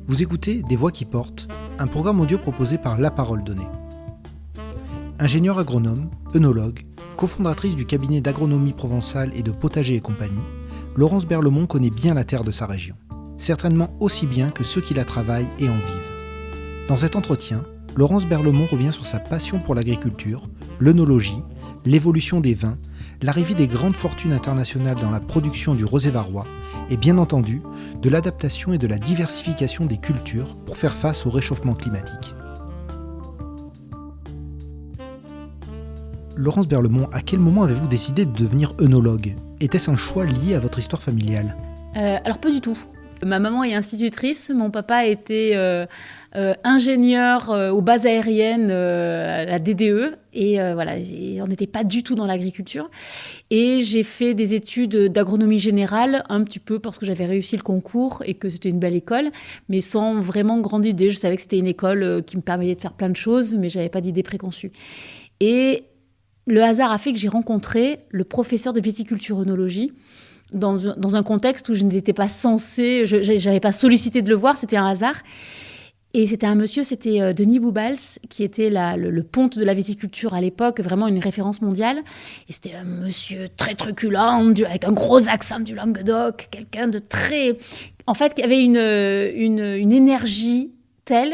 Vous écoutez Des Voix qui portent, un programme audio proposé par La Parole Donnée. Ingénieure agronome, œnologue, cofondatrice du cabinet d'agronomie provençale et de potager et compagnie, Laurence Berlemont connaît bien la terre de sa région, certainement aussi bien que ceux qui la travaillent et en vivent. Dans cet entretien, Laurence Berlemont revient sur sa passion pour l'agriculture, l'œnologie, l'évolution des vins, l'arrivée des grandes fortunes internationales dans la production du rosé varois et bien entendu de l'adaptation et de la diversification des cultures pour faire face au réchauffement climatique. Laurence Berlemont, à quel moment avez-vous décidé de devenir œnologue ? Était-ce un choix lié à votre histoire familiale ? Alors pas du tout. Ma maman est institutrice, mon papa était ingénieur aux bases aériennes à la DDE et on n'était pas du tout dans l'agriculture. Et j'ai fait des études d'agronomie générale, un petit peu parce que j'avais réussi le concours et que c'était une belle école, mais sans vraiment grande idée. Je savais que c'était une école qui me permettait de faire plein de choses, mais j'avais pas d'idée préconçue. Et le hasard a fait que j'ai rencontré le professeur de viticulture-œnologie dans un contexte où je n'étais pas censée, je n'avais pas sollicité de le voir, c'était un hasard. Et c'était un monsieur, c'était Denis Boubals, qui était le ponte de la viticulture à l'époque, vraiment une référence mondiale. Et c'était un monsieur très truculent, avec un gros accent du Languedoc, quelqu'un de très... En fait, qui avait une énergie telle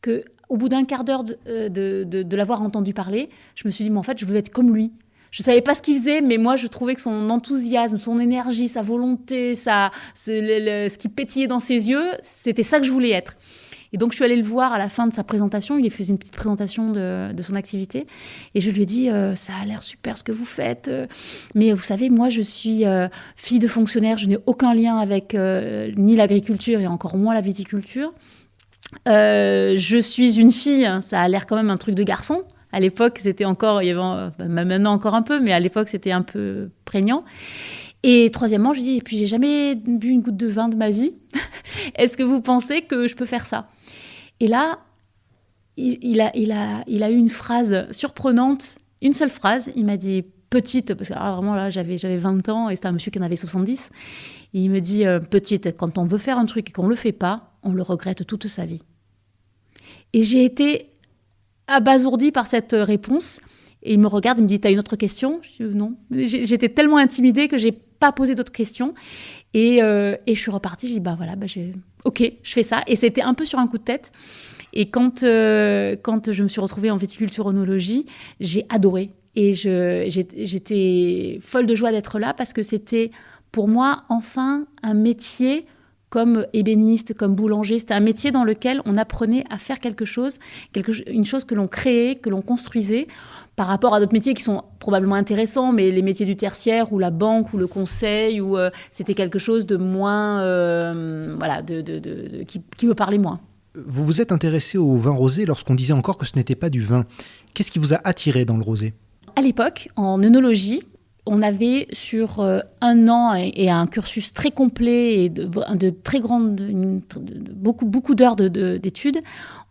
que... Au bout d'un quart d'heure de l'avoir entendu parler, je me suis dit, mais en fait, je veux être comme lui. Je ne savais pas ce qu'il faisait, mais moi, je trouvais que son enthousiasme, son énergie, sa volonté, ce qui pétillait dans ses yeux, c'était ça que je voulais être. Et donc, je suis allée le voir à la fin de sa présentation. Il faisait une petite présentation de son activité. Et je lui ai dit, ça a l'air super ce que vous faites. Mais vous savez, moi, je suis fille de fonctionnaire. Je n'ai aucun lien avec ni l'agriculture et encore moins la viticulture. Je suis une fille, ça a l'air quand même un truc de garçon. À l'époque, c'était encore, il y avait, maintenant encore un peu, mais à l'époque, c'était un peu prégnant. Et troisièmement, je dis, et puis j'ai jamais bu une goutte de vin de ma vie. Est-ce que vous pensez que je peux faire ça ? Et là, il a eu une phrase surprenante, une seule phrase. Il m'a dit, petite, parce que vraiment là, j'avais 20 ans et c'était un monsieur qui en avait 70. Et il me dit, petite, quand on veut faire un truc et qu'on le fait pas, on le regrette toute sa vie. Et j'ai été abasourdie par cette réponse. Et il me regarde, il me dit, t'as une autre question ? Je dis, non. J'étais tellement intimidée que j'ai pas posé d'autres questions. Et je suis repartie, je dis, ok, je fais ça. Et c'était un peu sur un coup de tête. Et quand je me suis retrouvée en viticulture-œnologie, j'ai adoré. Et j'étais folle de joie d'être là parce que c'était, pour moi, enfin, un métier comme ébéniste, comme boulanger. C'était un métier dans lequel on apprenait à faire quelque chose, une chose que l'on créait, que l'on construisait, par rapport à d'autres métiers qui sont probablement intéressants, mais les métiers du tertiaire ou la banque ou le conseil, c'était quelque chose de moins, qui me parlait moins. Vous vous êtes intéressé au vin rosé lorsqu'on disait encore que ce n'était pas du vin. Qu'est-ce qui vous a attiré dans le rosé ? À l'époque, en œnologie, on avait sur un an et un cursus très complet et de très grandes, beaucoup d'heures d'études,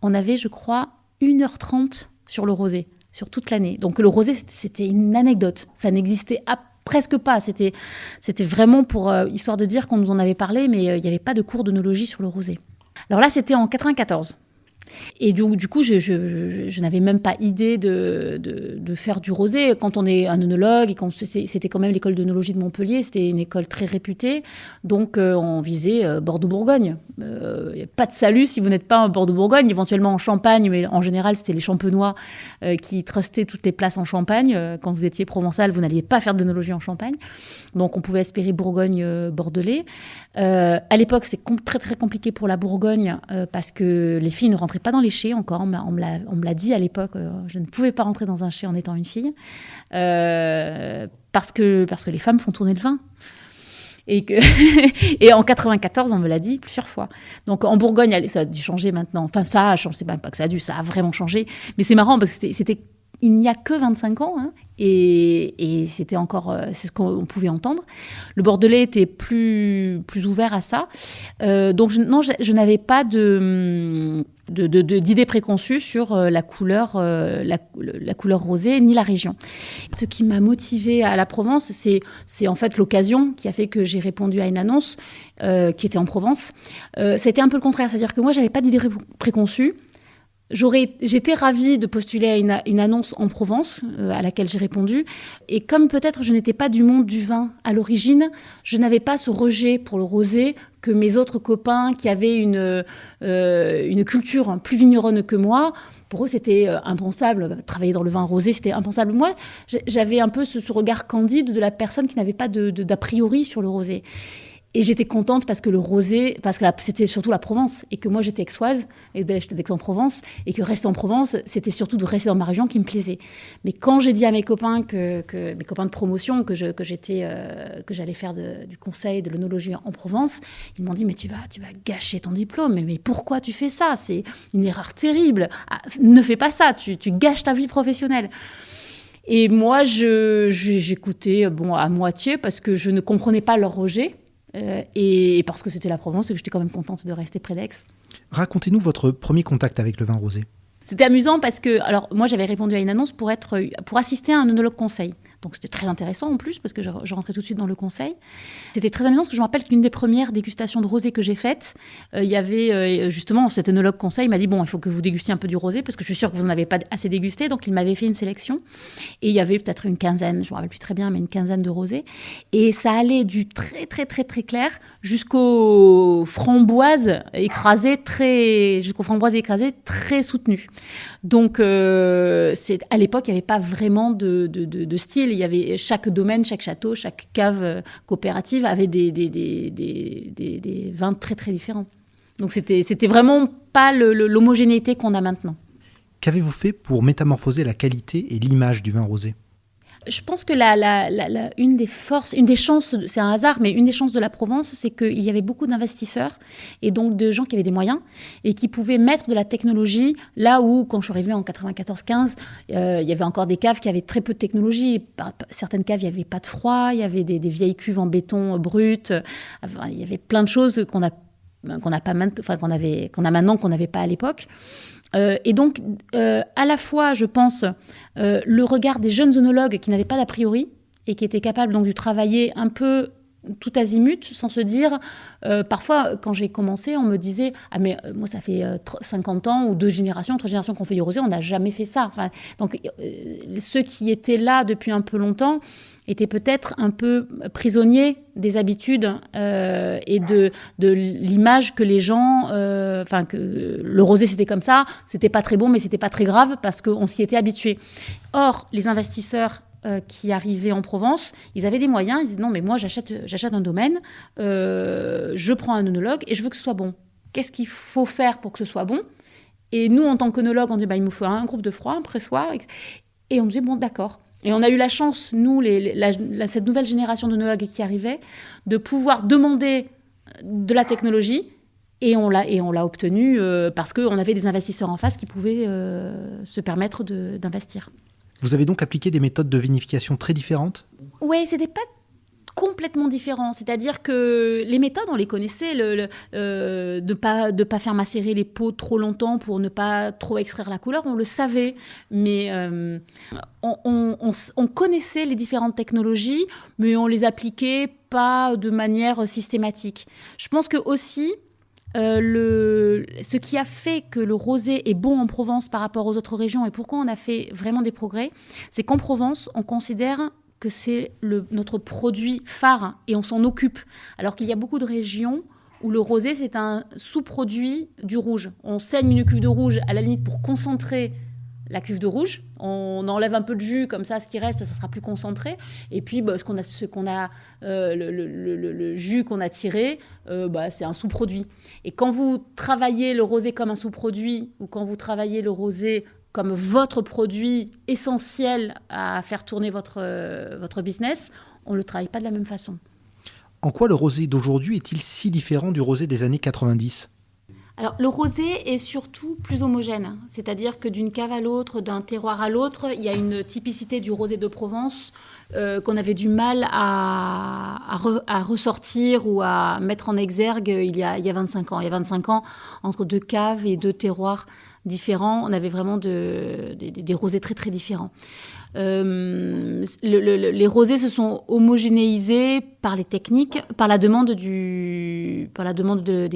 on avait, je crois, 1h30 sur le rosé, sur toute l'année. Donc le rosé, c'était une anecdote. Ça n'existait presque pas. C'était vraiment pour histoire de dire qu'on nous en avait parlé, mais il n'y avait pas de cours d'œnologie sur le rosé. Alors là, c'était en 94. Et du coup, je n'avais même pas idée de faire du rosé. Quand on est un œnologue, et c'était quand même l'école d'œnologie de Montpellier, c'était une école très réputée, donc on visait Bordeaux-Bourgogne. Il n'y a pas de salut si vous n'êtes pas en Bordeaux-Bourgogne, éventuellement en Champagne, mais en général, c'était les Champenois qui trustaient toutes les places en Champagne. Quand vous étiez provençal, vous n'alliez pas faire de l'œnologie en Champagne. Donc on pouvait espérer Bourgogne-Bordelais. À l'époque, c'est très très compliqué pour la Bourgogne parce que les filles ne rentraient pas dans les chais encore. On me l'a dit à l'époque. Je ne pouvais pas rentrer dans un chai en étant une fille parce que les femmes font tourner le vin. Et en 94, on me l'a dit plusieurs fois. Donc en Bourgogne, ça a dû changer maintenant. Enfin, ça a changé. C'est même pas que ça a vraiment changé. Mais c'est marrant parce que il n'y a que 25 ans, hein, et c'était encore, c'est ce qu'on pouvait entendre. Le Bordelais était plus ouvert à ça. Donc je n'avais pas d'idées préconçues sur la couleur rosée, ni la région. Ce qui m'a motivée à la Provence, c'est en fait l'occasion qui a fait que j'ai répondu à une annonce qui était en Provence. C'était un peu le contraire, c'est-à-dire que moi, j'avais pas d'idées préconçues. J'étais ravie de postuler à une annonce en Provence, à laquelle j'ai répondu. Et comme peut-être je n'étais pas du monde du vin à l'origine, je n'avais pas ce rejet pour le rosé que mes autres copains qui avaient une culture plus vigneronne que moi. Pour eux, c'était impensable. Travailler dans le vin rosé, c'était impensable. Moi, j'avais un peu ce regard candide de la personne qui n'avait pas d'a priori sur le rosé. Et j'étais contente parce que le rosé, parce que c'était surtout la Provence, et que moi j'étais aixoise, et j'étais d'Aix-en-Provence, et que rester en Provence, c'était surtout de rester dans ma région qui me plaisait. Mais quand j'ai dit à mes copains, mes copains de promotion, que j'allais faire du conseil de l'œnologie en Provence, ils m'ont dit mais tu vas gâcher ton diplôme, mais pourquoi tu fais ça? C'est une erreur terrible. Ah, ne fais pas ça, tu gâches ta vie professionnelle. Et moi j'écoutais à moitié parce que je ne comprenais pas leur rejet. Et parce que c'était la Provence et que j'étais quand même contente de rester près d'Aix. Racontez-nous votre premier contact avec le vin rosé. C'était amusant parce que, alors moi j'avais répondu à une annonce pour assister à un œnologue conseil. Donc c'était très intéressant en plus parce que je rentrais tout de suite dans le conseil. C'était très amusant parce que je me rappelle qu'une des premières dégustations de rosé que j'ai faites, il y avait justement cet œnologue conseil m'a dit bon, il faut que vous dégustiez un peu du rosé parce que je suis sûre que vous n'en avez pas assez dégusté. Donc il m'avait fait une sélection et il y avait peut-être une quinzaine, je me rappelle plus très bien, mais une quinzaine de rosés. Et ça allait du très très très très clair jusqu'aux framboises écrasées très soutenues. Donc à l'époque il n'y avait pas vraiment de style. Il y avait chaque domaine, chaque château, chaque cave coopérative avait des vins très très différents. Donc c'était vraiment pas l'homogénéité qu'on a maintenant. Qu'avez-vous fait pour métamorphoser la qualité et l'image du vin rosé ? Je pense que une des forces, une des chances, c'est un hasard, mais une des chances de la Provence, c'est qu'il y avait beaucoup d'investisseurs et donc de gens qui avaient des moyens et qui pouvaient mettre de la technologie là où, quand je suis arrivée en 94-15, il y avait encore des caves qui avaient très peu de technologie. Certaines caves, il n'y avait pas de froid, il y avait des vieilles cuves en béton brut, il y avait plein de choses qu'on a maintenant, qu'on n'avait pas à l'époque. Et donc, à la fois, je pense, le regard des jeunes œnologues qui n'avaient pas d'a priori et qui étaient capables donc de travailler un peu tout azimut, sans se dire... parfois, quand j'ai commencé, on me disait « Ah, mais moi, ça fait 50 ans ou 3 générations qu'on fait du rosé, on n'a jamais fait ça. » Donc, ceux qui étaient là depuis un peu longtemps étaient peut-être un peu prisonniers des habitudes et de l'image que les gens... que le rosé, c'était comme ça, c'était pas très bon, mais c'était pas très grave parce qu'on s'y était habitué. Or, les investisseurs qui arrivaient en Provence, ils avaient des moyens, ils disaient non mais moi j'achète un domaine, je prends un œnologue et je veux que ce soit bon. Qu'est-ce qu'il faut faire pour que ce soit bon? Et nous en tant qu'œnologue, on dit il me faut un groupe de froid, un pressoir, et on disait bon d'accord. Et on a eu la chance, nous, cette nouvelle génération d'œnologues qui arrivait, de pouvoir demander de la technologie. Et on l'a obtenu parce qu'on avait des investisseurs en face qui pouvaient se permettre d'investir. Vous avez donc appliqué des méthodes de vinification très différentes ? Oui, c'était pas complètement différent. C'est-à-dire que les méthodes, on les connaissait. De pas faire macérer les pots trop longtemps pour ne pas trop extraire la couleur, on le savait. Mais on connaissait les différentes technologies, mais on les appliquait pas de manière systématique. Je pense que aussi... ce qui a fait que le rosé est bon en Provence par rapport aux autres régions et pourquoi on a fait vraiment des progrès, c'est qu'en Provence, on considère que c'est notre produit phare et on s'en occupe. Alors qu'il y a beaucoup de régions où le rosé, c'est un sous-produit du rouge. On saigne une cuve de rouge à la limite pour concentrer la cuve de rouge, on enlève un peu de jus, comme ça, ce qui reste, ça sera plus concentré. Et puis, le jus qu'on a tiré, c'est un sous-produit. Et quand vous travaillez le rosé comme un sous-produit, ou quand vous travaillez le rosé comme votre produit essentiel à faire tourner votre business, on ne le travaille pas de la même façon. En quoi le rosé d'aujourd'hui est-il si différent du rosé des années 90 ? Alors, le rosé est surtout plus homogène, c'est-à-dire que d'une cave à l'autre, d'un terroir à l'autre, il y a une typicité du rosé de Provence qu'on avait du mal à ressortir ou à mettre en exergue il y a 25 ans. Il y a 25 ans, entre deux caves et deux terroirs différents, on avait vraiment des rosés très très différents. Les rosés se sont homogénéisés par les techniques, par la demande des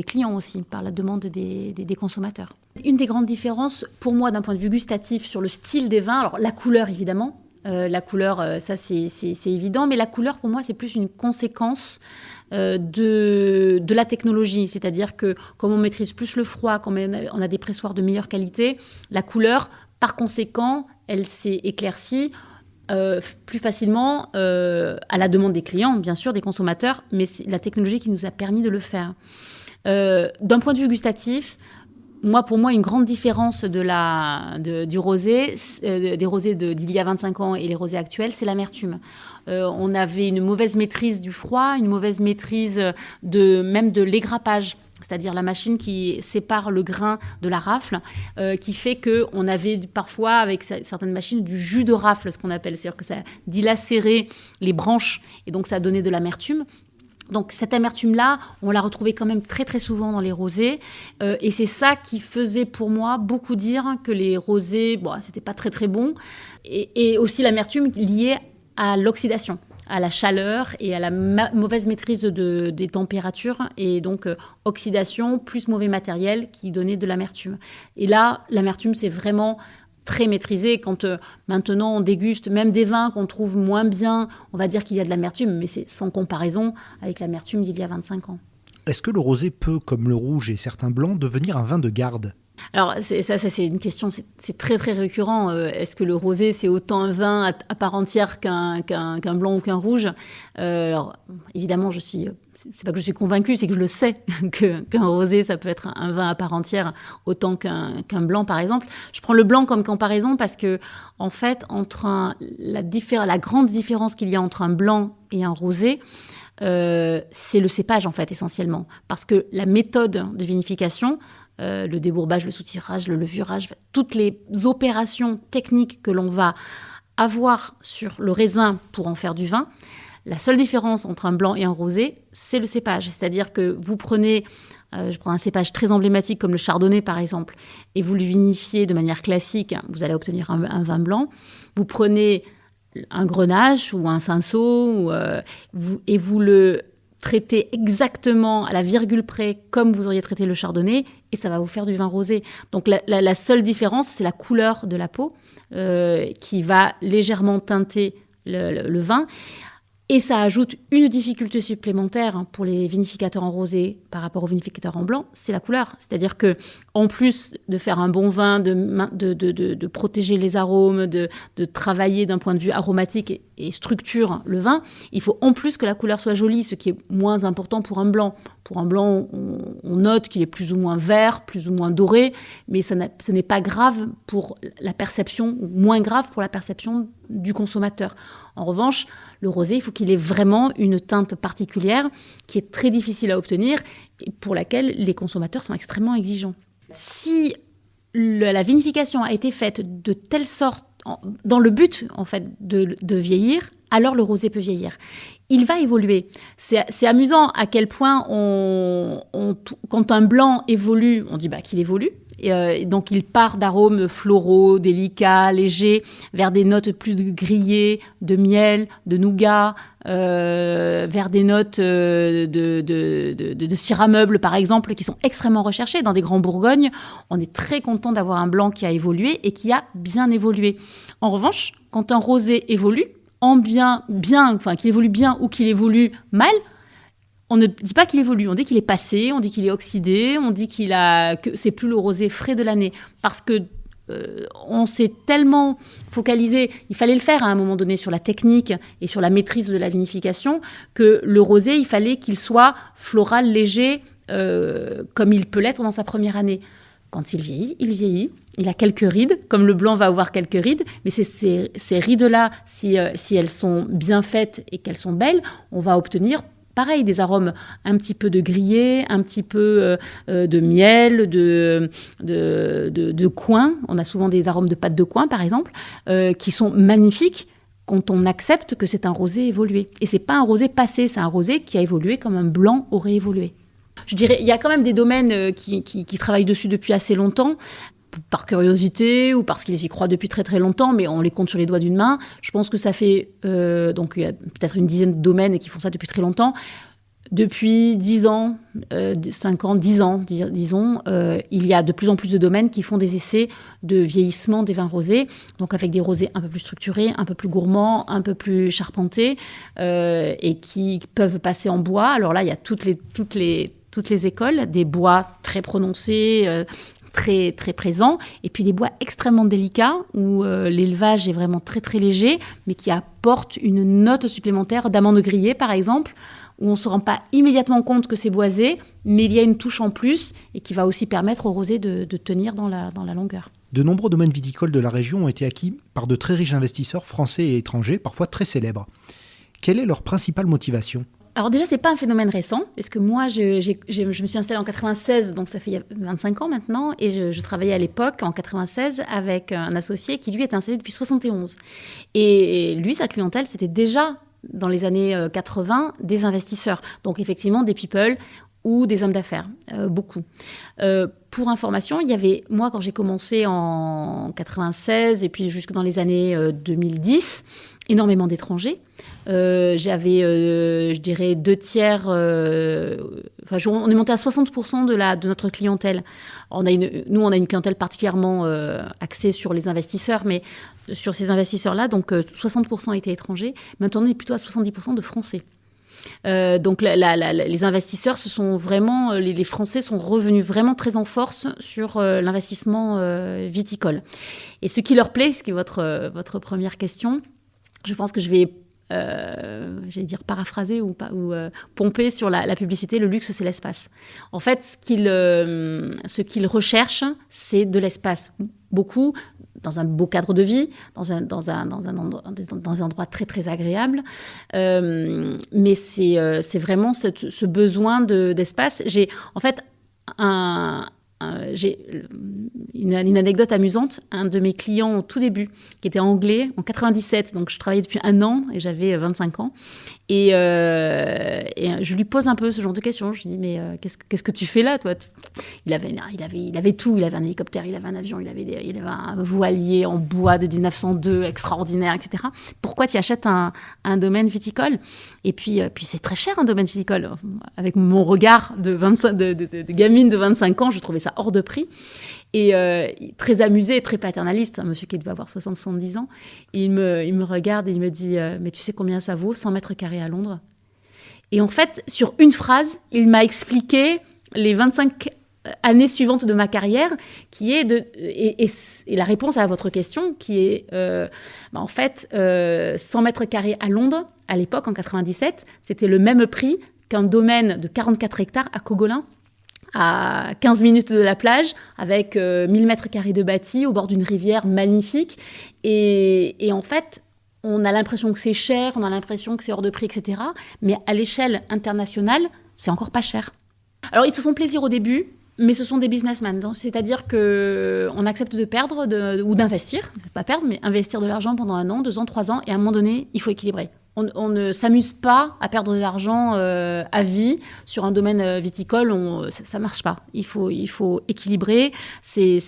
clients aussi, par la demande des consommateurs. Une des grandes différences, pour moi, d'un point de vue gustatif, sur le style des vins, alors la couleur évidemment, ça c'est évident, mais la couleur pour moi c'est plus une conséquence de la technologie, c'est-à-dire que comme on maîtrise plus le froid, comme on a des pressoirs de meilleure qualité, la couleur, par conséquent, elle s'est éclaircie plus facilement à la demande des clients, bien sûr, des consommateurs, mais c'est la technologie qui nous a permis de le faire. D'un point de vue gustatif, pour moi, une grande différence du rosé, des rosés d'il y a 25 ans et les rosés actuels, c'est l'amertume. On avait une mauvaise maîtrise du froid, une mauvaise maîtrise même de l'égrappage, c'est-à-dire la machine qui sépare le grain de la rafle, qui fait qu'on avait parfois, avec certaines machines, du jus de rafle, ce qu'on appelle. C'est-à-dire que ça dilacérait les branches et donc ça donnait de l'amertume. Donc cette amertume-là, on l'a retrouvée quand même très très souvent dans les rosés. Et c'est ça qui faisait pour moi beaucoup dire que les rosés, c'était pas très très bon. Et aussi l'amertume liée à l'oxydation, à la chaleur et à la mauvaise maîtrise des températures. Et donc oxydation plus mauvais matériel qui donnait de l'amertume. Et là, l'amertume, c'est vraiment très maîtrisé. Quand maintenant on déguste même des vins qu'on trouve moins bien, on va dire qu'il y a de l'amertume, mais c'est sans comparaison avec l'amertume d'il y a 25 ans. Est-ce que le rosé peut, comme le rouge et certains blancs, devenir un vin de garde ? Alors c'est une question, c'est très très récurrent. Est-ce que le rosé c'est autant un vin à part entière qu'un blanc ou qu'un rouge ? Alors évidemment c'est pas que je suis convaincue, c'est que je le sais qu'un rosé, ça peut être un vin à part entière autant qu'un blanc, par exemple. Je prends le blanc comme comparaison parce que, en fait, la grande différence qu'il y a entre un blanc et un rosé, c'est le cépage, en fait, essentiellement. Parce que la méthode de vinification, le débourbage, le soutirage, le levurage, toutes les opérations techniques que l'on va avoir sur le raisin pour en faire du vin, la seule différence entre un blanc et un rosé, c'est le cépage. C'est-à-dire que vous prenez, je prends un cépage très emblématique comme le chardonnay par exemple, et vous le vinifiez de manière classique, vous allez obtenir un vin blanc. Vous prenez un grenache ou un cinsault et vous le traitez exactement à la virgule près comme vous auriez traité le chardonnay et ça va vous faire du vin rosé. Donc la seule différence, c'est la couleur de la peau qui va légèrement teinter le vin. Et ça ajoute une difficulté supplémentaire pour les vinificateurs en rosé par rapport aux vinificateurs en blanc, c'est la couleur. C'est-à-dire que en plus de faire un bon vin, de protéger les arômes, de travailler d'un point de vue aromatique et structure le vin, il faut en plus que la couleur soit jolie, ce qui est moins important pour un blanc. Pour un blanc, on note qu'il est plus ou moins vert, plus ou moins doré, mais ce n'est pas grave pour la perception, ou moins grave pour la perception du consommateur. En revanche, le rosé, il faut qu'il ait vraiment une teinte particulière qui est très difficile à obtenir et pour laquelle les consommateurs sont extrêmement exigeants. Si la vinification a été faite de telle sorte, dans le but en fait de vieillir, alors le rosé peut vieillir. Il va évoluer. C'est amusant à quel point quand un blanc évolue, on dit qu'il évolue. Et donc il part d'arômes floraux, délicats, légers, vers des notes plus grillées, de miel, de nougat, vers des notes de cire à meuble, par exemple, qui sont extrêmement recherchées. Dans des grands Bourgognes, on est très content d'avoir un blanc qui a évolué et qui a bien évolué. En revanche, quand un rosé évolue, qu'il évolue bien ou qu'il évolue mal, on ne dit pas qu'il évolue, on dit qu'il est passé, on dit qu'il est oxydé, on dit que c'est plus le rosé frais de l'année. Parce que on s'est tellement focalisé, il fallait le faire à un moment donné sur la technique et sur la maîtrise de la vinification, que le rosé, il fallait qu'il soit floral, léger, comme il peut l'être dans sa première année. Quand il vieillit. Il a quelques rides, comme le blanc va avoir quelques rides, mais ces rides-là, si elles sont bien faites et qu'elles sont belles, on va obtenir pareil, des arômes un petit peu de grillé, un petit peu de miel, de coing. On a souvent des arômes de pâte de coing, par exemple, qui sont magnifiques quand on accepte que c'est un rosé évolué. Et c'est pas un rosé passé, c'est un rosé qui a évolué comme un blanc aurait évolué. Je dirais, il y a quand même des domaines qui travaillent dessus depuis assez longtemps, par curiosité ou parce qu'ils y croient depuis très très longtemps, mais on les compte sur les doigts d'une main. Je pense que ça fait, donc il y a peut-être une dizaine de domaines qui font ça depuis très longtemps. Depuis 10 ans, 5 ans, 10 ans, disons, il y a de plus en plus de domaines qui font des essais de vieillissement des vins rosés, donc avec des rosés un peu plus structurés, un peu plus gourmands, un peu plus charpentés, et qui peuvent passer en bois. Alors là, il y a toutes les écoles, des bois très prononcés, très, très présents, et puis des bois extrêmement délicats, où l'élevage est vraiment très, très léger, mais qui apportent une note supplémentaire d'amande grillée, par exemple, où on ne se rend pas immédiatement compte que c'est boisé, mais il y a une touche en plus, et qui va aussi permettre au rosé de tenir dans la longueur. De nombreux domaines viticoles de la région ont été acquis par de très riches investisseurs français et étrangers, parfois très célèbres. Quelle est leur principale motivation ? Alors déjà, ce n'est pas un phénomène récent, parce que moi, je me suis installée en 96, donc ça fait 25 ans maintenant, et je travaillais à l'époque, en 96, avec un associé qui, lui, était installé depuis 71. Et lui, sa clientèle, c'était déjà, dans les années 80, des investisseurs. Donc effectivement, des people ou des hommes d'affaires, beaucoup. Pour information, il y avait, moi, quand j'ai commencé en 96, et puis jusque dans les années 2010, énormément d'étrangers. J'avais, je dirais, 2/3... on est monté à 60% de notre clientèle. Nous, on a une clientèle particulièrement axée sur les investisseurs, mais sur ces investisseurs-là, donc 60% étaient étrangers. Maintenant, on est plutôt à 70% de Français. Donc les investisseurs, ce sont vraiment, les Français sont revenus vraiment très en force sur l'investissement viticole. Et ce qui leur plaît, ce qui est votre première question, je pense que je vais j'allais dire paraphraser ou pomper sur la publicité. Le luxe, c'est l'espace. En fait, ce qu'ils recherchent, c'est de l'espace. Beaucoup, dans un beau cadre de vie, dans un endroit très, très agréable. Mais c'est vraiment ce besoin d'espace. J'ai, en fait, j'ai une anecdote amusante. Un de mes clients au tout début, qui était anglais, en 97, donc je travaillais depuis 1 an et j'avais 25 ans. Et je lui pose un peu ce genre de questions. Je lui dis, mais qu'est-ce que tu fais là, toi ? Il avait tout. Il avait un hélicoptère, il avait un avion, il avait un voilier en bois de 1902, extraordinaire, etc. Pourquoi tu achètes un domaine viticole ? Et puis c'est très cher, un domaine viticole. Avec mon regard de gamine de 25 ans, je trouvais ça hors de prix. Et très amusé, très paternaliste, un monsieur qui devait avoir 70 ans, il me regarde et il me dit mais tu sais combien ça vaut 100 mètres carrés à Londres ? Et en fait, sur une phrase, il m'a expliqué les 25 années suivantes de ma carrière, qui est et la réponse à votre question, qui est en fait 100 mètres carrés à Londres, à l'époque, en 97, c'était le même prix qu'un domaine de 44 hectares à Cogolin, à 15 minutes de la plage, avec 1000 mètres carrés de bâti, au bord d'une rivière magnifique. Et en fait, on a l'impression que c'est cher, on a l'impression que c'est hors de prix, etc. Mais à l'échelle internationale, c'est encore pas cher. Alors, ils se font plaisir au début, mais ce sont des businessmen. C'est-à-dire qu'on accepte de perdre ou d'investir, pas perdre, mais investir de l'argent pendant 1 an, 2 ans, 3 ans, et à un moment donné, il faut équilibrer. On ne s'amuse pas à perdre de l'argent à vie sur un domaine viticole. Ça ne marche pas. Il faut équilibrer. C'est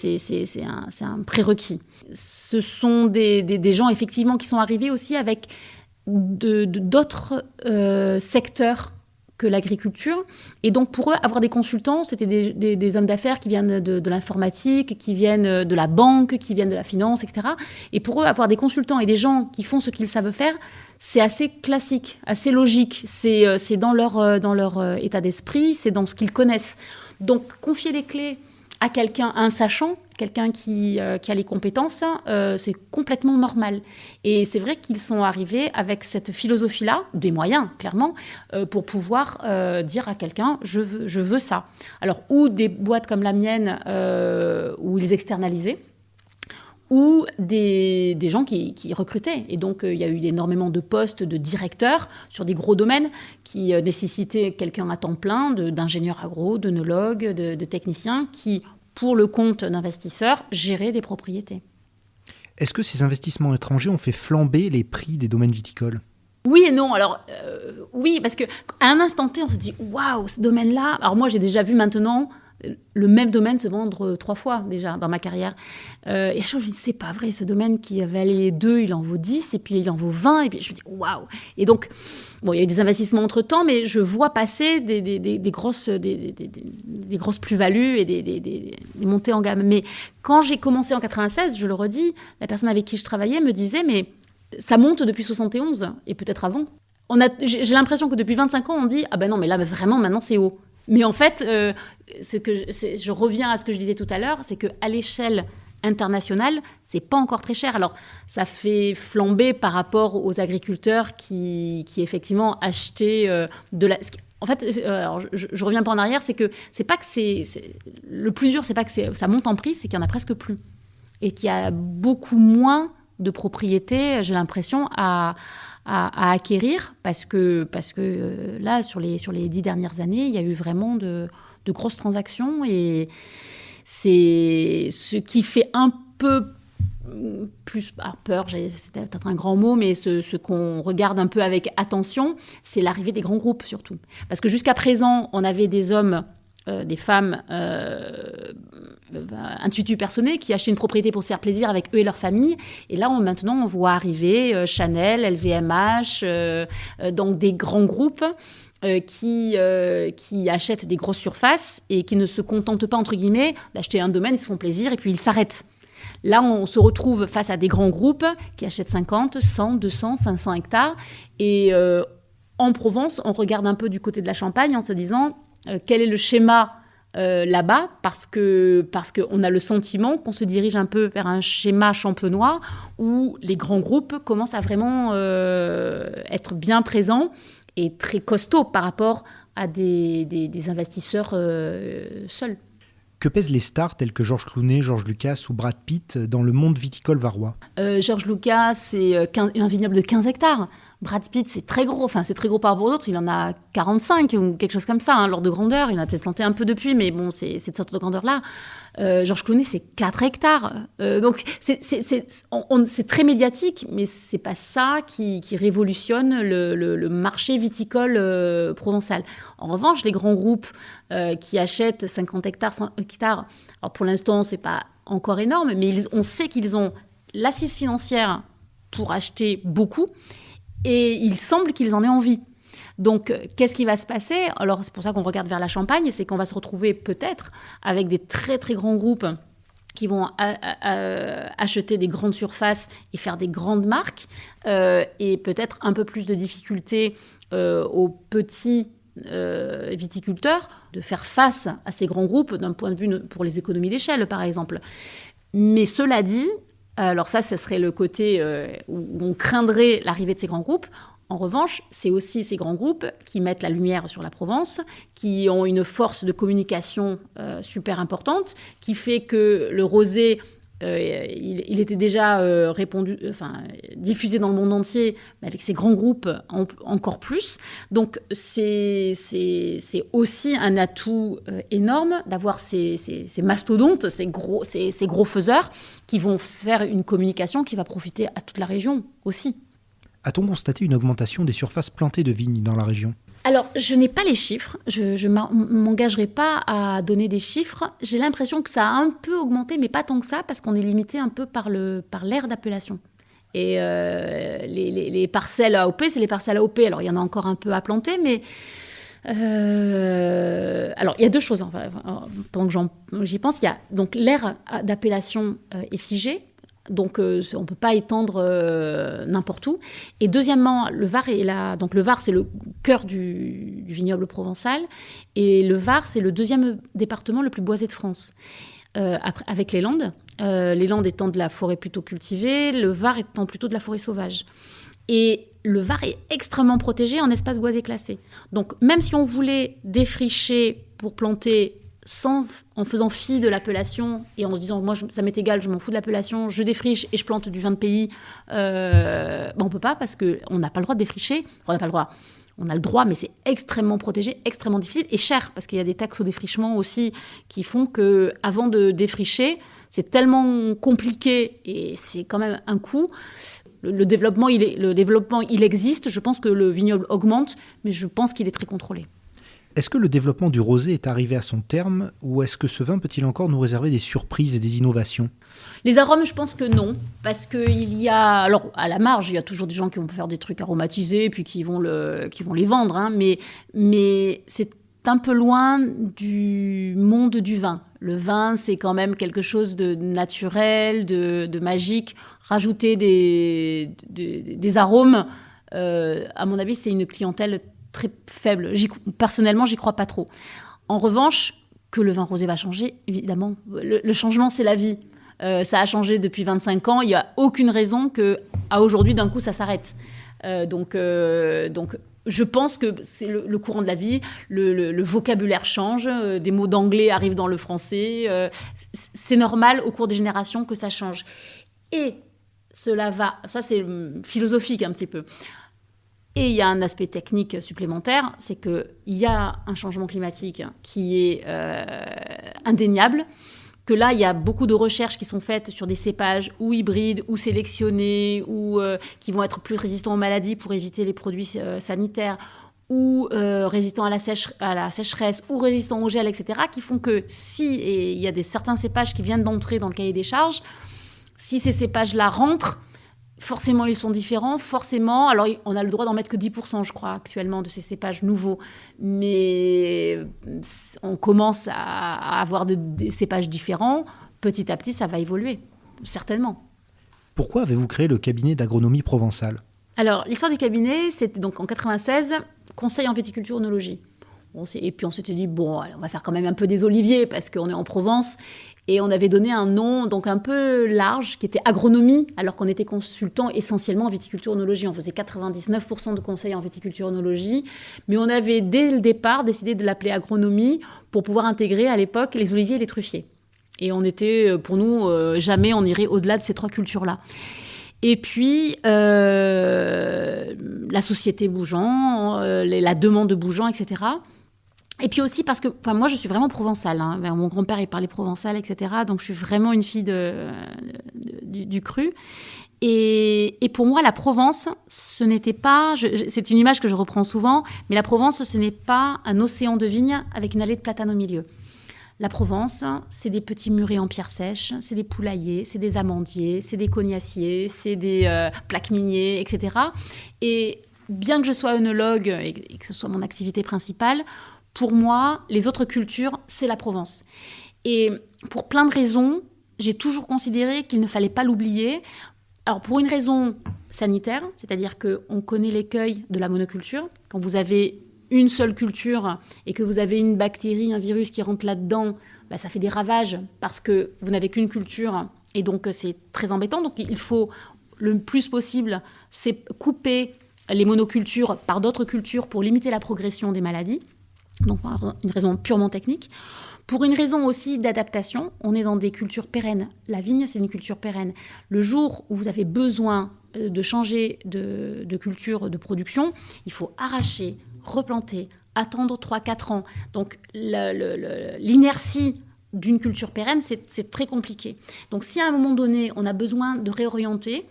un prérequis. Ce sont des gens, effectivement, qui sont arrivés aussi avec d'autres secteurs que l'agriculture. Et donc, pour eux, avoir des consultants, c'était des hommes d'affaires qui viennent de l'informatique, qui viennent de la banque, qui viennent de la finance, etc. Et pour eux, avoir des consultants et des gens qui font ce qu'ils savent faire, c'est assez classique, assez logique. C'est dans leur état d'esprit, c'est dans ce qu'ils connaissent. Donc, confier les clés à quelqu'un, à un sachant, quelqu'un qui a les compétences, c'est complètement normal. Et c'est vrai qu'ils sont arrivés avec cette philosophie-là, des moyens, clairement, pour pouvoir dire à quelqu'un, je veux ça. Alors, ou des boîtes comme la mienne, où ils externalisaient, ou des gens qui recrutaient. Et donc, il y a eu énormément de postes de directeurs sur des gros domaines qui nécessitaient quelqu'un à temps plein, d'ingénieurs agro, d'œnologues, de techniciens, qui, pour le compte d'investisseurs, géraient des propriétés. Est-ce que ces investissements étrangers ont fait flamber les prix des domaines viticoles ? Oui et non. Alors, oui, parce qu'à un instant T, on se dit « Waouh, ce domaine-là !» Alors moi, j'ai déjà vu maintenant le même domaine se vendre 3 fois déjà dans ma carrière. Et à chaque fois, je me dis, c'est pas vrai, ce domaine qui valait 2, il en vaut 10, et puis il en vaut 20, et puis je me dis, waouh. Et donc, bon, il y a eu des investissements entre-temps, mais je vois passer des grosses plus-values et des montées en gamme. Mais quand j'ai commencé en 96, je le redis, la personne avec qui je travaillais me disait, mais ça monte depuis 71, et peut-être avant. J'ai l'impression que depuis 25 ans, on dit, ah ben non, mais là, vraiment, maintenant, c'est haut. Mais en fait, je reviens à ce que je disais tout à l'heure, c'est qu'à l'échelle internationale, c'est pas encore très cher. Alors, ça fait flamber par rapport aux agriculteurs qui effectivement achetaient de la... En fait, alors je reviens pas en arrière, c'est pas que le plus dur, c'est pas que ça monte en prix, c'est qu'il y en a presque plus. Et qu'il y a beaucoup moins de propriétés, j'ai l'impression, à acquérir parce que là, sur les 10 dernières années, il y a eu vraiment de grosses transactions et c'est ce qui fait un peu plus peur, c'est peut-être un grand mot, mais ce qu'on regarde un peu avec attention, c'est l'arrivée des grands groupes surtout. Parce que jusqu'à présent, on avait des hommes, des femmes intuitus personnés qui achetaient une propriété pour se faire plaisir avec eux et leur famille. Et là, maintenant, on voit arriver Chanel, LVMH, donc des grands groupes qui achètent des grosses surfaces et qui ne se contentent pas, entre guillemets, d'acheter un domaine, ils se font plaisir et puis ils s'arrêtent. Là, on se retrouve face à des grands groupes qui achètent 50, 100, 200, 500 hectares. Et en Provence, on regarde un peu du côté de la Champagne en se disant quel est le schéma là-bas, parce qu'on a le sentiment qu'on se dirige un peu vers un schéma champenois où les grands groupes commencent à vraiment être bien présents et très costauds par rapport à des investisseurs seuls. Que pèsent les stars tels que Georges Clooney, George Lucas ou Brad Pitt dans le monde viticole varois ? George Lucas, c'est un vignoble de 15 hectares. Brad Pitt, c'est très gros. Enfin, c'est très gros par rapport aux autres. Il en a 45 ou quelque chose comme ça, l'ordre de grandeur. Il en a peut-être planté un peu depuis, mais bon, c'est cette sorte de grandeur-là. Georges Clooney, c'est 4 hectares. Donc, c'est très médiatique, mais c'est pas ça qui révolutionne le marché viticole provençal. En revanche, les grands groupes qui achètent 50 hectares, 100 hectares, alors pour l'instant, c'est pas encore énorme, mais on sait qu'ils ont l'assise financière pour acheter beaucoup. Et il semble qu'ils en aient envie. Donc, qu'est-ce qui va se passer ? Alors, c'est pour ça qu'on regarde vers la Champagne, c'est qu'on va se retrouver peut-être avec des très, très grands groupes qui vont acheter des grandes surfaces et faire des grandes marques, et peut-être un peu plus de difficultés aux petits viticulteurs de faire face à ces grands groupes d'un point de vue pour les économies d'échelle, par exemple. Mais cela dit, alors ça, ce serait le côté où on craindrait l'arrivée de ces grands groupes. En revanche, c'est aussi ces grands groupes qui mettent la lumière sur la Provence, qui ont une force de communication super importante, qui fait que le rosé, il était déjà diffusé dans le monde entier, mais avec ces grands groupes encore plus. Donc c'est aussi un atout énorme d'avoir ces mastodontes, ces gros faiseurs qui vont faire une communication qui va profiter à toute la région aussi. A-t-on constaté une augmentation des surfaces plantées de vignes dans la région ? Alors, je n'ai pas les chiffres, je ne m'engagerai pas à donner des chiffres. J'ai l'impression que ça a un peu augmenté, mais pas tant que ça, parce qu'on est limité un peu par l'aire d'appellation. Et les parcelles AOP, c'est les parcelles AOP. Alors, il y en a encore un peu à planter, mais... alors, il y a deux choses. Pendant que j'y pense, il y a donc l'aire d'appellation est figée. Donc, on ne peut pas étendre n'importe où. Et deuxièmement, le Var donc le Var, c'est le cœur du vignoble provençal. Et le Var, c'est le deuxième département le plus boisé de France, avec les Landes. Les Landes étant de la forêt plutôt cultivée, le Var étant plutôt de la forêt sauvage. Et le Var est extrêmement protégé en espace boisé classé. Donc, même si on voulait défricher pour planter en faisant fi de l'appellation et en se disant, moi, ça m'est égal, je m'en fous de l'appellation, je défriche et je plante du vin de pays, on ne peut pas parce qu'on n'a pas le droit de défricher. On n'a pas le droit. On a le droit, mais c'est extrêmement protégé, extrêmement difficile et cher parce qu'il y a des taxes au défrichement aussi qui font qu'avant de défricher, c'est tellement compliqué et c'est quand même un coût. Le développement, il existe. Je pense que le vignoble augmente, mais je pense qu'il est très contrôlé. Est-ce que le développement du rosé est arrivé à son terme ou est-ce que ce vin peut-il encore nous réserver des surprises et des innovations ? Les arômes, je pense que non, parce qu'il y a... Alors, à la marge, il y a toujours des gens qui vont faire des trucs aromatisés, puis qui vont les vendre, hein, mais c'est un peu loin du monde du vin. Le vin, c'est quand même quelque chose de naturel, de magique. Rajouter des arômes, à mon avis, c'est une clientèle très faible. Personnellement, j'y crois pas trop. En revanche, que le vin rosé va changer, évidemment. Le changement, c'est la vie. Ça a changé depuis 25 ans. Il n'y a aucune raison qu'à aujourd'hui, d'un coup, ça s'arrête. Donc, je pense que c'est le courant de la vie. Le vocabulaire change. Des mots d'anglais arrivent dans le français. C'est normal, au cours des générations, que ça change. Et cela va... Ça, c'est philosophique un petit peu. Et il y a un aspect technique supplémentaire, c'est qu'il y a un changement climatique qui est indéniable, que là, il y a beaucoup de recherches qui sont faites sur des cépages ou hybrides, ou sélectionnés, ou qui vont être plus résistants aux maladies pour éviter les produits sanitaires, ou résistants à la sécheresse, ou résistants au gel, etc., qui font que et il y a certains cépages qui viennent d'entrer dans le cahier des charges, si ces cépages-là rentrent, forcément, ils sont différents. Forcément, alors on a le droit d'en mettre que 10%, je crois, actuellement, de ces cépages nouveaux. Mais on commence à avoir des cépages différents. Petit à petit, ça va évoluer, certainement. Pourquoi avez-vous créé le cabinet d'agronomie provençale ? Alors, l'histoire du cabinet, c'était donc en 96, conseil en viticulture œnologie. Et puis on s'était dit, bon, allez, on va faire quand même un peu des oliviers parce qu'on est en Provence. Et on avait donné un nom donc un peu large qui était agronomie, alors qu'on était consultant essentiellement en viticulture œnologie. On faisait 99% de conseils en viticulture œnologie, mais on avait dès le départ décidé de l'appeler agronomie pour pouvoir intégrer à l'époque les oliviers et les truffiers. Et on était, pour nous, jamais on irait au-delà de ces trois cultures-là. Et puis, la société bougeant, la demande bougeant, etc. Et puis aussi parce que moi, je suis vraiment provençale. Hein. Mon grand-père, il parlait provençal, etc. Donc, je suis vraiment une fille du cru. Et pour moi, la Provence, ce n'était pas... c'est une image que je reprends souvent, mais la Provence, ce n'est pas un océan de vignes avec une allée de platanes au milieu. La Provence, c'est des petits murets en pierre sèche, c'est des poulaillers, c'est des amandiers, c'est des cognaciers, c'est des plaques miniers, etc. Et bien que je sois œnologue et que ce soit mon activité principale, pour moi, les autres cultures, c'est la Provence. Et pour plein de raisons, j'ai toujours considéré qu'il ne fallait pas l'oublier. Alors, pour une raison sanitaire, c'est-à-dire qu'on connaît l'écueil de la monoculture. Quand vous avez une seule culture et que vous avez une bactérie, un virus qui rentre là-dedans, ça fait des ravages parce que vous n'avez qu'une culture et donc c'est très embêtant. Donc, il faut le plus possible, c'est couper les monocultures par d'autres cultures pour limiter la progression des maladies. Donc, pour une raison purement technique. Pour une raison aussi d'adaptation, on est dans des cultures pérennes. La vigne, c'est une culture pérenne. Le jour où vous avez besoin de changer de culture de production, il faut arracher, replanter, attendre 3-4 ans. Donc, l'inertie d'une culture pérenne, c'est très compliqué. Donc, si à un moment donné, on a besoin de réorienter,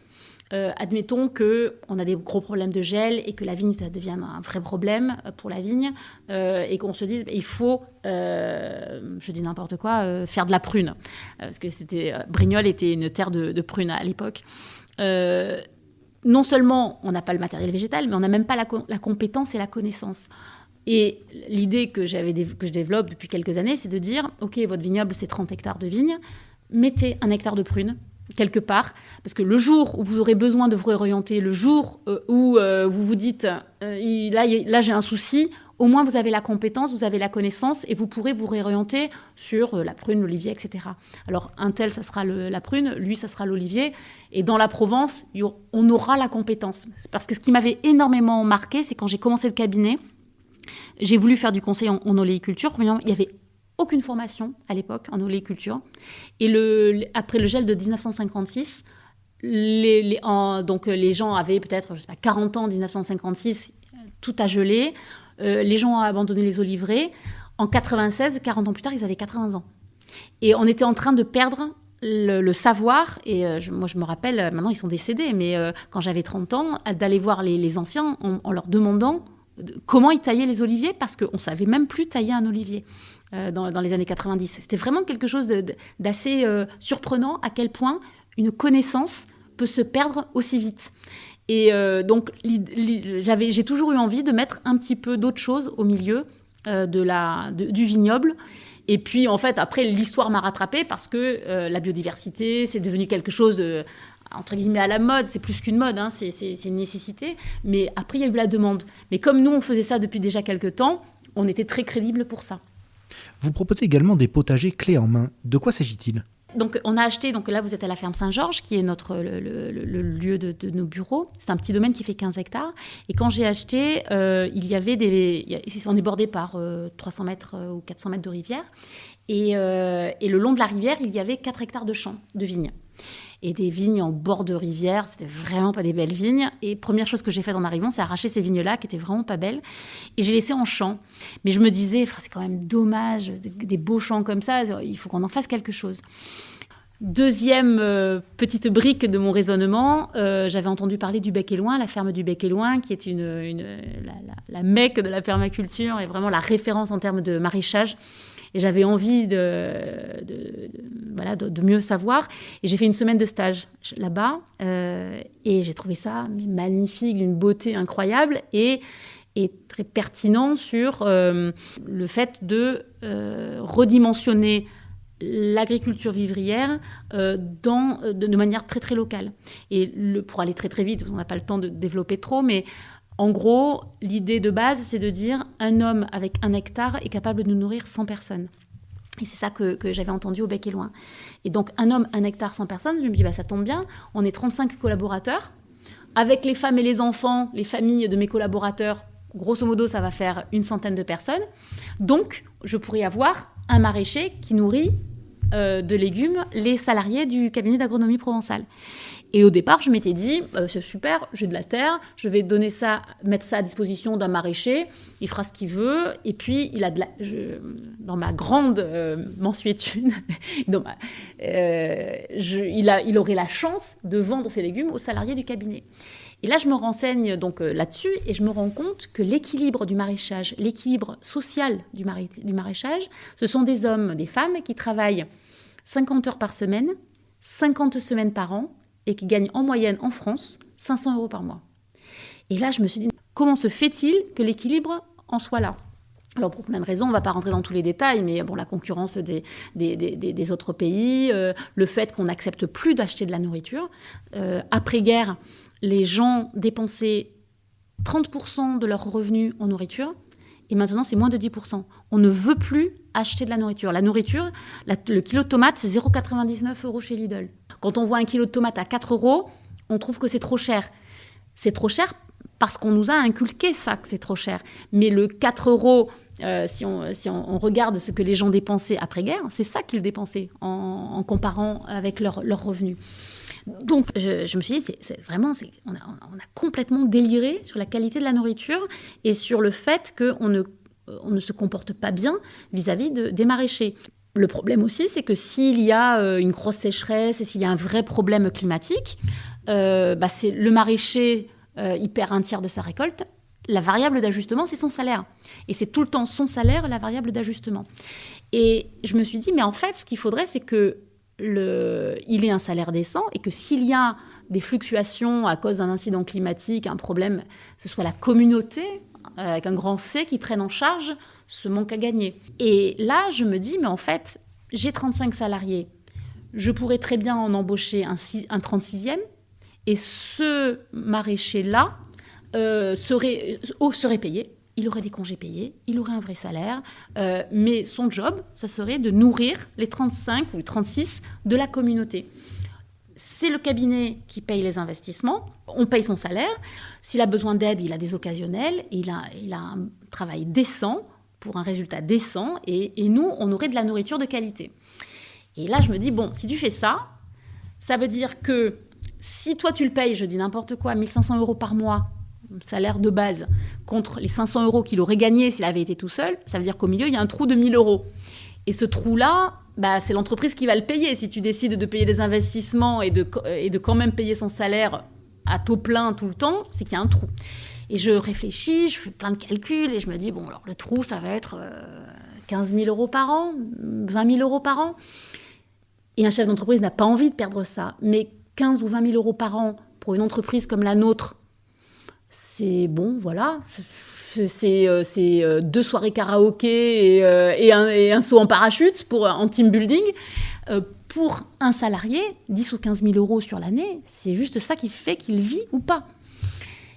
admettons qu'on a des gros problèmes de gel et que la vigne, ça devient un vrai problème pour la vigne et qu'on se dise il faut, je dis n'importe quoi, faire de la prune. Parce que Brignoles était une terre de prunes à l'époque. Non seulement on n'a pas le matériel végétal, mais on n'a même pas la compétence et la connaissance. Et l'idée que je développe depuis quelques années, c'est de dire ok, votre vignoble, c'est 30 hectares de vignes, mettez 1 hectare de prunes quelque part, parce que le jour où vous aurez besoin de vous réorienter, le jour où vous vous dites là j'ai un souci, au moins vous avez la compétence, vous avez la connaissance et vous pourrez vous réorienter sur la prune, l'olivier, etc. Alors un tel, ça sera la prune, lui, ça sera l'olivier. Et dans la Provence, on aura la compétence. Parce que ce qui m'avait énormément marqué, c'est quand j'ai commencé le cabinet, j'ai voulu faire du conseil en oléiculture. Il n'y avait aucune formation à l'époque en oléiculture. Et après le gel de 1956, donc les gens avaient peut-être 40 ans en 1956, tout a gelé. Les gens ont abandonné les oliveraies. En 96, 40 ans plus tard, ils avaient 80 ans. Et on était en train de perdre le savoir. Et moi, je me rappelle, maintenant, ils sont décédés. Mais quand j'avais 30 ans, d'aller voir les anciens en leur demandant comment ils taillaient les oliviers, parce qu'on ne savait même plus tailler un olivier dans les années 90. C'était vraiment quelque chose d'assez surprenant à quel point une connaissance peut se perdre aussi vite. Et donc, j'ai toujours eu envie de mettre un petit peu d'autre chose au milieu du vignoble. Et puis, en fait, après, l'histoire m'a rattrapée parce que la biodiversité, c'est devenu quelque chose entre guillemets à la mode. C'est plus qu'une mode, hein, c'est une nécessité. Mais après, il y a eu la demande. Mais comme nous, on faisait ça depuis déjà quelques temps, on était très crédibles pour ça. Vous proposez également des potagers clés en main. De quoi s'agit-il ? Donc, on a acheté, donc là, vous êtes à la ferme Saint-Georges, qui est le lieu de nos bureaux. C'est un petit domaine qui fait 15 hectares. Et quand j'ai acheté, on est bordé par 300 mètres ou 400 mètres de rivière. Et le long de la rivière, il y avait 4 hectares de champs, de vignes. Et des vignes en bord de rivière, c'était vraiment pas des belles vignes. Et première chose que j'ai faite en arrivant, c'est arracher ces vignes-là, qui étaient vraiment pas belles. Et j'ai laissé en champ. Mais je me disais, c'est quand même dommage, des beaux champs comme ça, il faut qu'on en fasse quelque chose. Deuxième petite brique de mon raisonnement, j'avais entendu parler du Bec et Loing, la ferme du Bec et Loing, qui est la mecque de la permaculture et vraiment la référence en termes de maraîchage. Et j'avais envie de mieux savoir. Et j'ai fait une semaine de stage là-bas. Et j'ai trouvé ça magnifique, d'une beauté incroyable et très pertinent sur le fait de redimensionner l'agriculture vivrière de manière très, très locale. Et pour aller très, très vite, on n'a pas le temps de développer trop, mais en gros, l'idée de base, c'est de dire un homme avec 1 hectare est capable de nourrir 100 personnes. Et c'est ça que j'avais entendu au Bec et Loing. Et donc, un homme, 1 hectare, 100 personnes, je me dis, ça tombe bien, on est 35 collaborateurs. Avec les femmes et les enfants, les familles de mes collaborateurs, grosso modo, ça va faire 100 de personnes. Donc, je pourrais avoir un maraîcher qui nourrit de légumes les salariés du cabinet d'agronomie provençale. Et au départ, je m'étais dit, c'est super, j'ai de la terre, je vais mettre ça à disposition d'un maraîcher, il fera ce qu'il veut, et puis dans ma grande mansuétude, il aurait la chance de vendre ses légumes aux salariés du cabinet. Et là, je me renseigne donc là-dessus, et je me rends compte que l'équilibre du maraîchage, l'équilibre social du maraîchage, ce sont des hommes, des femmes qui travaillent 50 heures par semaine, 50 semaines par an, et qui gagnent en moyenne en France 500 € par mois. Et là, je me suis dit, comment se fait-il que l'équilibre en soit là ? Alors, pour plein de raisons, on ne va pas rentrer dans tous les détails, mais la concurrence des autres pays, le fait qu'on n'accepte plus d'acheter de la nourriture. Après-guerre, les gens dépensaient 30% de leurs revenus en nourriture, et maintenant, c'est moins de 10%. On ne veut plus acheter de la nourriture. La nourriture, le kilo de tomates, c'est 0,99 € chez Lidl. Quand on voit un kilo de tomates à 4 €, on trouve que c'est trop cher. C'est trop cher parce qu'on nous a inculqué ça, que c'est trop cher. Mais le 4 €, si on regarde ce que les gens dépensaient après-guerre, c'est ça qu'ils dépensaient en comparant avec leurs revenus. Donc, je me suis dit, on a complètement déliré sur la qualité de la nourriture et sur le fait qu'on ne se comporte pas bien vis-à-vis des maraîchers. Le problème aussi, c'est que s'il y a une grosse sécheresse et s'il y a un vrai problème climatique, c'est le maraîcher, il perd 1/3 de sa récolte. La variable d'ajustement, c'est son salaire. Et c'est tout le temps son salaire, la variable d'ajustement. Et je me suis dit, mais en fait, ce qu'il faudrait, c'est que il ait un salaire décent et que s'il y a des fluctuations à cause d'un incident climatique, un problème, ce soit la communauté, avec un grand C, qui prenne en charge ce manque à gagner. Et là, je me dis, mais en fait, j'ai 35 salariés. Je pourrais très bien en embaucher un 36e. Et ce maraîcher-là serait payé. Il aurait des congés payés, il aurait un vrai salaire. Mais son job, ça serait de nourrir les 35 ou les 36 de la communauté. C'est le cabinet qui paye les investissements, on paye son salaire. S'il a besoin d'aide, il a des occasionnels, il a un travail décent pour un résultat décent et nous, on aurait de la nourriture de qualité. Et là, je me dis, bon, si tu fais ça, ça veut dire que si toi, tu le payes, je dis n'importe quoi, 1 500 € par mois, salaire de base, contre les 500 € qu'il aurait gagné s'il avait été tout seul, ça veut dire qu'au milieu, il y a un trou de 1 000 €. Et ce trou-là, c'est l'entreprise qui va le payer. Si tu décides de payer des investissements et de quand même payer son salaire à taux plein tout le temps, c'est qu'il y a un trou. Et je réfléchis, je fais plein de calculs et je me dis, bon, alors le trou, ça va être 15 000 € par an, 20 000 € par an. Et un chef d'entreprise n'a pas envie de perdre ça. Mais 15 ou 20 000 € par an pour une entreprise comme la nôtre, c'est bon, voilà. C'est 2 soirées karaoké et un saut en parachute en team building. Pour un salarié, 10 ou 15 000 € sur l'année, c'est juste ça qui fait qu'il vit ou pas.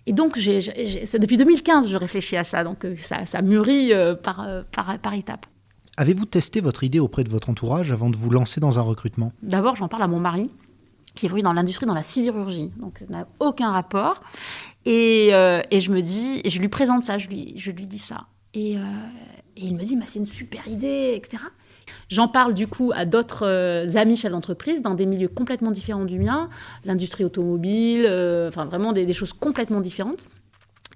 Et donc, c'est depuis 2015 je réfléchis à ça. Donc, ça mûrit par étapes. Avez-vous testé votre idée auprès de votre entourage avant de vous lancer dans un recrutement ? D'abord, j'en parle à mon mari, qui évolue dans l'industrie, dans la sidérurgie. Donc, ça n'a aucun rapport. Et je me dis, et je lui présente ça, je lui dis ça. Et il me dit, c'est une super idée, etc. J'en parle du coup à d'autres amis chefs d'entreprise dans des milieux complètement différents du mien, l'industrie automobile, vraiment des choses complètement différentes.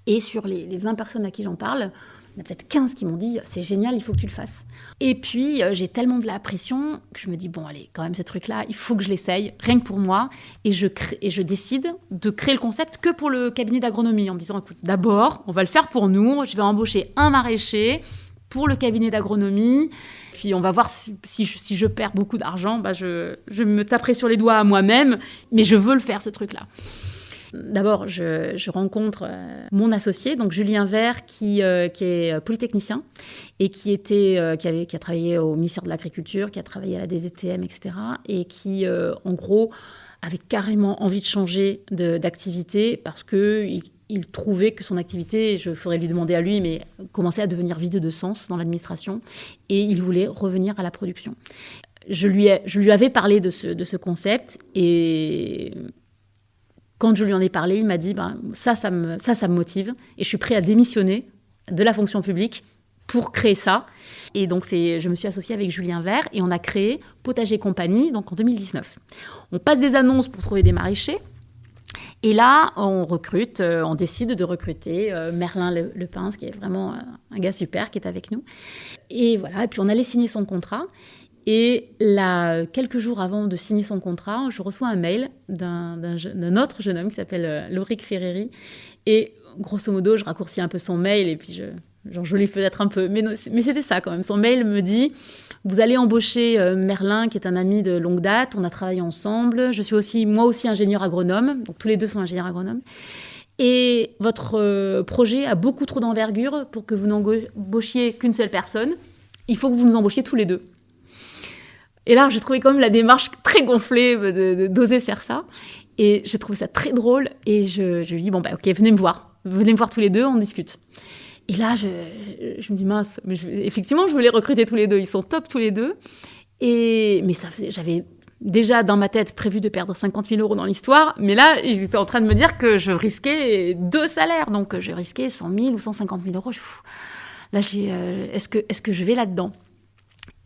Et sur les 20 personnes à qui j'en parle, il y en a peut-être 15 qui m'ont dit « c'est génial, il faut que tu le fasses ». Et puis, j'ai tellement de la pression que je me dis « bon, allez, quand même, ce truc-là, il faut que je l'essaye, rien que pour moi ». Et je décide de créer le concept que pour le cabinet d'agronomie, en me disant « écoute, d'abord, on va le faire pour nous, je vais embaucher un maraîcher pour le cabinet d'agronomie ». Puis on va voir si je perds beaucoup d'argent, je me taperai sur les doigts à moi-même, mais je veux le faire, ce truc-là. D'abord, je rencontre mon associé, donc Julien Vert, qui est polytechnicien et qui a travaillé au ministère de l'Agriculture, qui a travaillé à la DDTM, etc. Et qui, en gros, avait carrément envie de changer d'activité parce qu'il trouvait que son activité, il faudrait lui demander à lui, mais commençait à devenir vide de sens dans l'administration et il voulait revenir à la production. Je lui avais parlé de ce concept et quand je lui en ai parlé, il m'a dit ça me motive et je suis prêt à démissionner de la fonction publique pour créer ça. Et donc, je me suis associée avec Julien Vert et on a créé Potager Compagnie donc en 2019. On passe des annonces pour trouver des maraîchers. Et là, on décide de recruter Merlin Lepince, qui est vraiment un gars super, qui est avec nous. Et voilà, et puis on allait signer son contrat. Et là, quelques jours avant de signer son contrat, je reçois un mail d'un autre jeune homme qui s'appelle Lauric Ferreri. Et grosso modo, je raccourcis un peu son mail et puis je lui fais être un peu... Mais c'était ça quand même. Son mail me dit « Vous allez embaucher Merlin, qui est un ami de longue date. On a travaillé ensemble. Je suis moi aussi ingénieur agronome. » Donc tous les deux sont ingénieurs agronomes. Et votre projet a beaucoup trop d'envergure pour que vous n'embauchiez qu'une seule personne. Il faut que vous nous embauchiez tous les deux. Et là, j'ai trouvé quand même la démarche très gonflée d'oser faire ça. Et j'ai trouvé ça très drôle. Et je lui dis, ok, venez me voir. Venez me voir tous les deux, on discute. Et là, je me dis, mince, mais effectivement, je voulais recruter tous les deux. Ils sont top tous les deux. Mais j'avais déjà dans ma tête prévu de perdre 50 000 € dans l'histoire. Mais là, j'étais en train de me dire que je risquais 2 salaires. Donc, j'ai risqué 100 000 ou 150 000 €. Là, est-ce que je vais là-dedans ?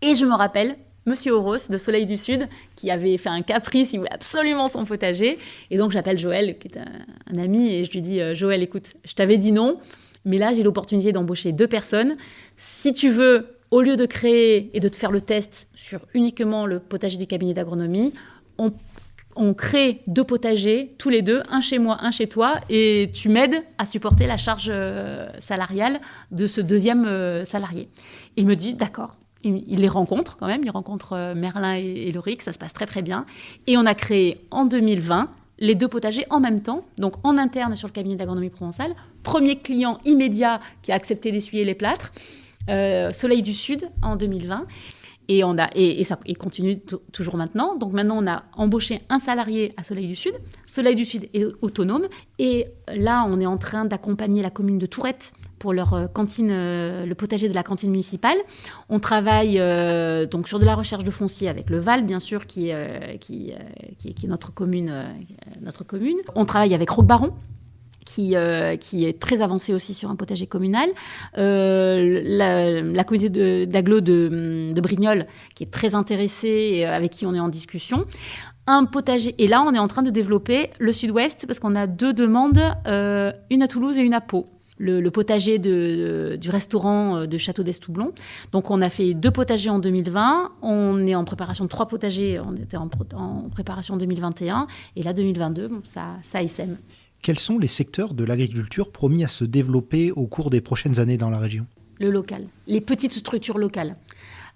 Et je me rappelle Monsieur Horos de Soleil du Sud, qui avait fait un caprice, il voulait absolument son potager. Et donc, j'appelle Joël, qui est un ami, et je lui dis « Joël, écoute, je t'avais dit non, mais là, j'ai l'opportunité d'embaucher 2 personnes. Si tu veux, au lieu de créer et de te faire le test sur uniquement le potager du cabinet d'agronomie, on crée 2 potagers, tous les deux, un chez moi, un chez toi, et tu m'aides à supporter la charge salariale de ce 2e salarié. » Il me dit « D'accord. » Il les rencontre quand même, il rencontre Merlin et Lauric, ça se passe très très bien. Et on a créé en 2020 les 2 potagers en même temps, donc en interne sur le cabinet d'agronomie provençale. Premier client immédiat qui a accepté d'essuyer les plâtres, Soleil du Sud en 2020. Et ça continue toujours maintenant. Donc maintenant, on a embauché un salarié à Soleil du Sud. Soleil du Sud est autonome. Et là, on est en train d'accompagner la commune de Tourette pour leur cantine, le potager de la cantine municipale. On travaille donc sur de la recherche de foncier avec le Val, bien sûr, qui est notre commune. On travaille avec Roque Baron, qui est très avancée aussi sur un potager communal. La communauté d'agglo de Brignoles, qui est très intéressée et avec qui on est en discussion. Un potager. Et là, on est en train de développer le sud-ouest parce qu'on a 2 demandes, une à Toulouse et une à Pau. Le potager du restaurant de Château d'Estoublon. Donc, on a fait 2 potagers en 2020. On est en préparation de 3 potagers. On était en préparation 2021. Et là, 2022, ça essaime. Quels sont les secteurs de l'agriculture promis à se développer au cours des prochaines années dans la région ? Le local. Les petites structures locales.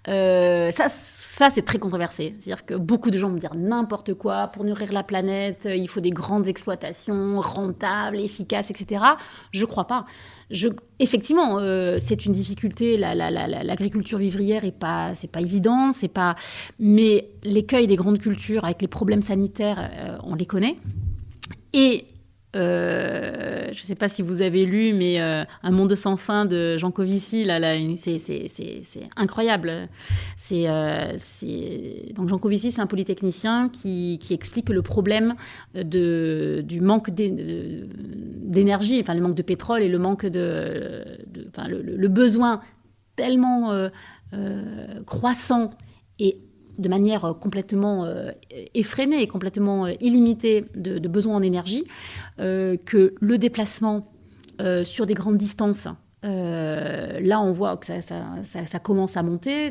Ça, c'est très controversé. C'est-à-dire que beaucoup de gens vont dire n'importe quoi. Pour nourrir la planète, il faut des grandes exploitations rentables, efficaces, etc. Je ne crois pas. Effectivement, c'est une difficulté. L'agriculture vivrière c'est pas évident. Mais l'écueil des grandes cultures avec les problèmes sanitaires, on les connaît. Et je ne sais pas si vous avez lu, mais Un monde sans fin de Jean Covici, c'est incroyable. Donc Jean Covici, c'est un polytechnicien qui explique que le problème du manque d'énergie, enfin le manque de pétrole et le manque le besoin tellement croissant et de manière complètement effrénée et complètement illimitée de besoins en énergie, que le déplacement sur des grandes distances, là on voit que ça commence à monter,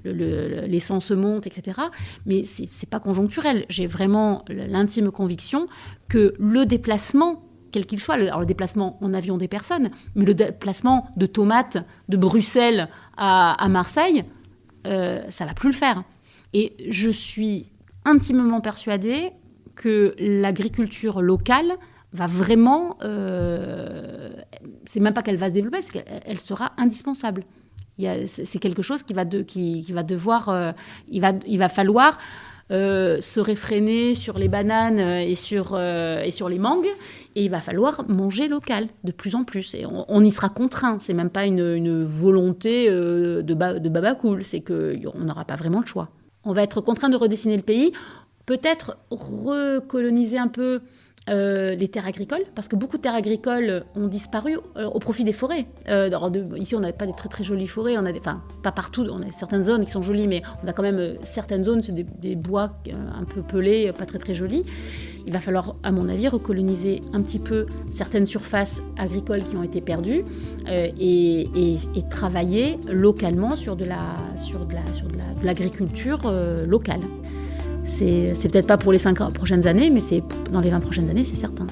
l'essence monte, etc. Mais c'est pas conjoncturel. J'ai vraiment l'intime conviction que le déplacement, quel qu'il soit, alors le déplacement en avion des personnes, mais le déplacement de tomates de Bruxelles à Marseille, ça va plus le faire. Et je suis intimement persuadée que l'agriculture locale va vraiment... c'est même pas qu'elle va se développer, c'est qu'elle sera indispensable. C'est quelque chose qui va devoir... il va falloir se réfréner sur les bananes et sur les mangues, et il va falloir manger local de plus en plus. Et on y sera contraint. C'est même pas une volonté de babacool, c'est qu'on n'aura pas vraiment le choix. On va être contraint de redessiner le pays, peut-être recoloniser un peu les terres agricoles, parce que beaucoup de terres agricoles ont disparu au profit des forêts. Ici, on n'a pas des très très jolies forêts, pas partout, on a certaines zones qui sont jolies, mais on a quand même certaines zones, c'est des bois un peu pelés, pas très très jolis. Il va falloir, à mon avis, recoloniser un petit peu certaines surfaces agricoles qui ont été perdues et travailler localement sur de l'agriculture locale. C'est peut-être pas pour les 5 prochaines années, mais c'est dans les 20 prochaines années, c'est certain.